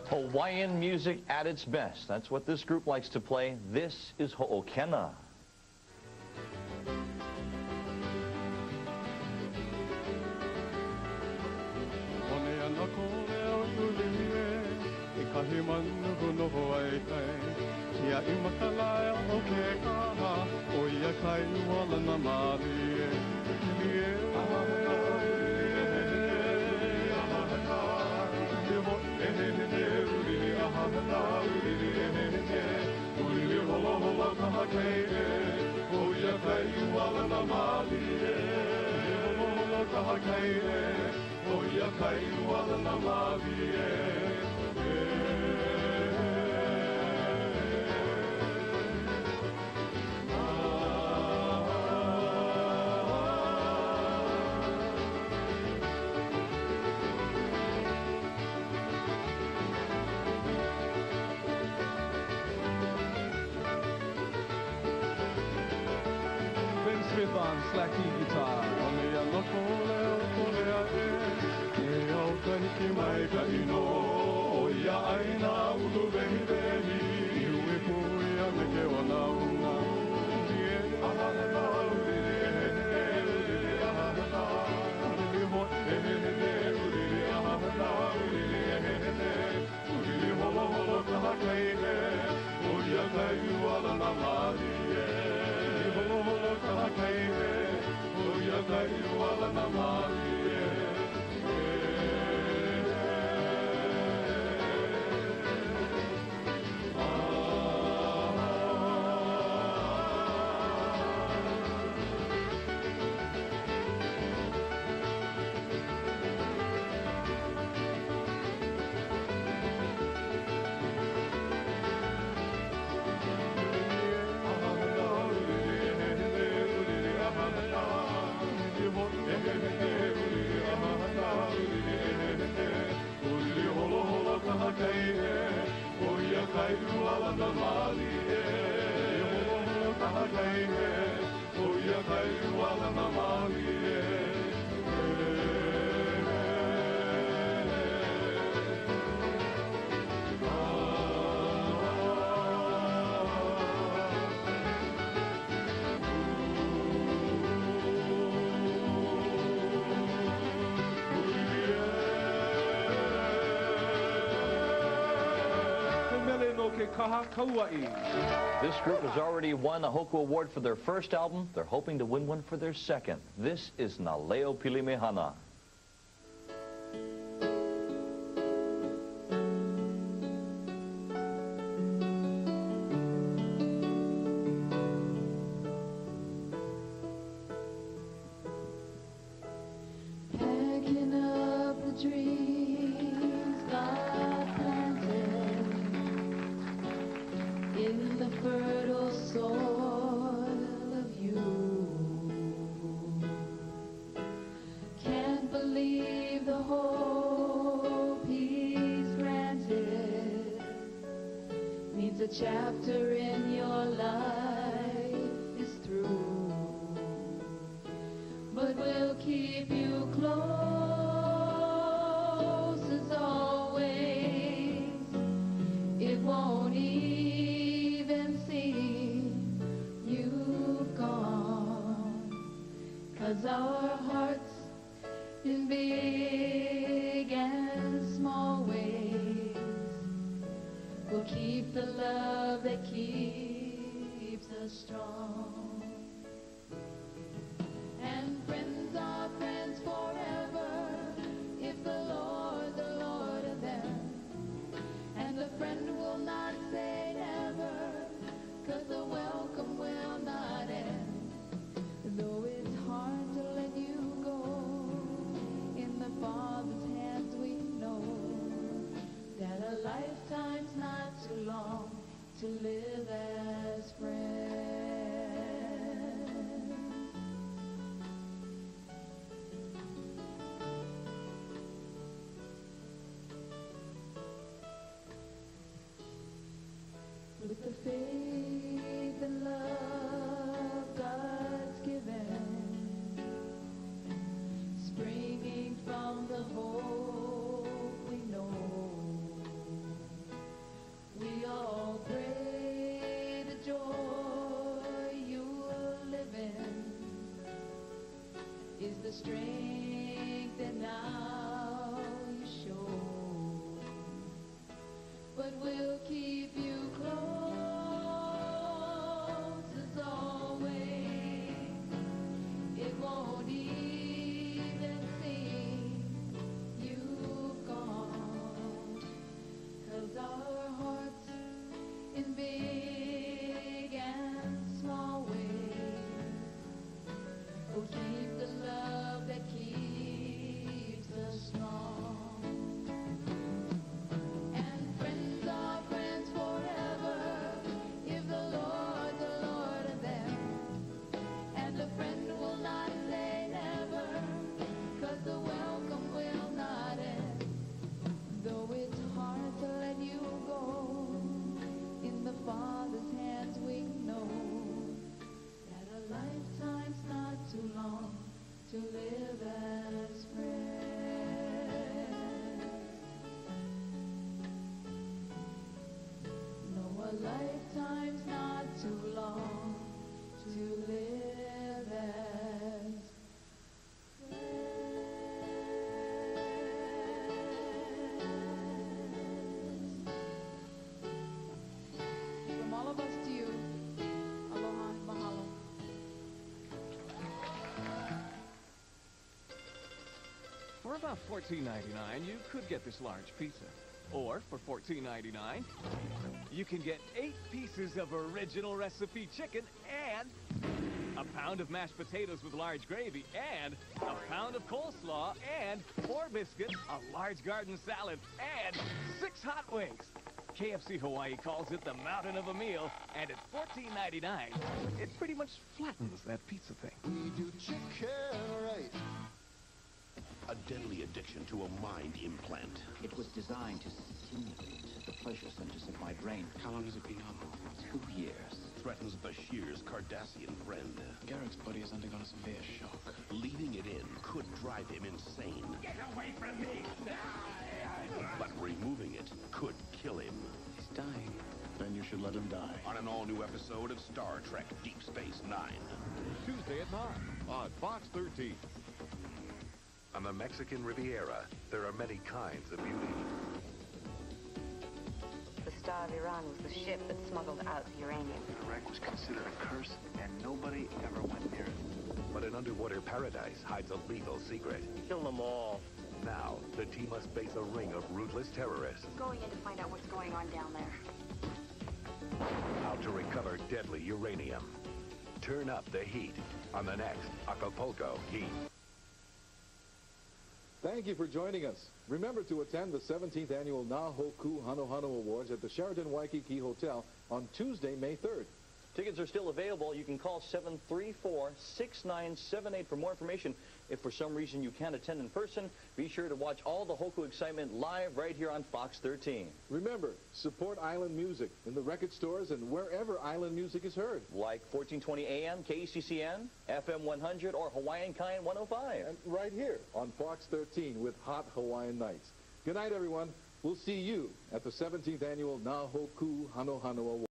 Hawaiian music at its best. That's what this group likes to play. This is Ho'okena. Smith on slack key guitar. This group has already won a Hoku Award for their first album. They're hoping to win one for their second. This is Naleo Pilimehana. Packing up the dreams God planted in the fertile soil of you. Can't believe the hope He's granted means a chapter in your life is through, but we'll keep you close as always. It won't even seem you've gone, 'cause our hearts in big and small ways will keep the love that keeps us strong. And friends are friends forever if the Lord of them. And a friend will not say never, 'cause the welcome will not end. Though it's hard to let you go, in the Father's hands we know that a lifetime's not too long to live as friends. With the faith and love God's given, springing from the hope we know, Lifetime's not too long to live as friends. From all of us to you, aloha, mahalo. For about $14.99, you could get this large pizza. Or for $14.99, you can get 8 pieces of original recipe chicken and a pound of mashed potatoes with large gravy and a pound of coleslaw and 4 biscuits, a large garden salad, and 6 hot wings. KFC Hawaii calls it the mountain of a meal, and at $14.99, it pretty much flattens that pizza thing. We do chicken right. A deadly addiction to a mind implant. It was designed to stimulate the pleasure centers of my brain. How long has it been on? 2 years. Threatens Bashir's Cardassian friend. Garrett's body has undergone a severe shock. Leaving it in could drive him insane. Get away from me! But removing it could kill him. He's dying. Then you should let him die. On an all-new episode of Star Trek Deep Space Nine. Tuesday at 9 on Fox 13. On the Mexican Riviera, there are many kinds of beauty. The Star of Iran was the ship that smuggled out the uranium. Iraq was considered a curse, and nobody ever went near it. But an underwater paradise hides a lethal secret. Kill them all. Now, the team must face a ring of ruthless terrorists. Going in to find out what's going on down there. How to recover deadly uranium. Turn up the heat on the next Acapulco Heat. Thank you for joining us. Remember to attend the 17th Annual Hoku Hanohano Awards at the Sheraton Waikiki Hotel on Tuesday, May 3rd. Tickets are still available. You can call 734-6978 for more information. If for some reason you can't attend in person, be sure to watch all the Hoku excitement live right here on Fox 13. Remember, support island music in the record stores and wherever island music is heard. Like 1420 AM, KCCN, FM 100, or Hawaiian Kind 105. And right here on Fox 13 with Hot Hawaiian Nights. Good night, everyone. We'll see you at the 17th Annual Hoku Hanohano Awards.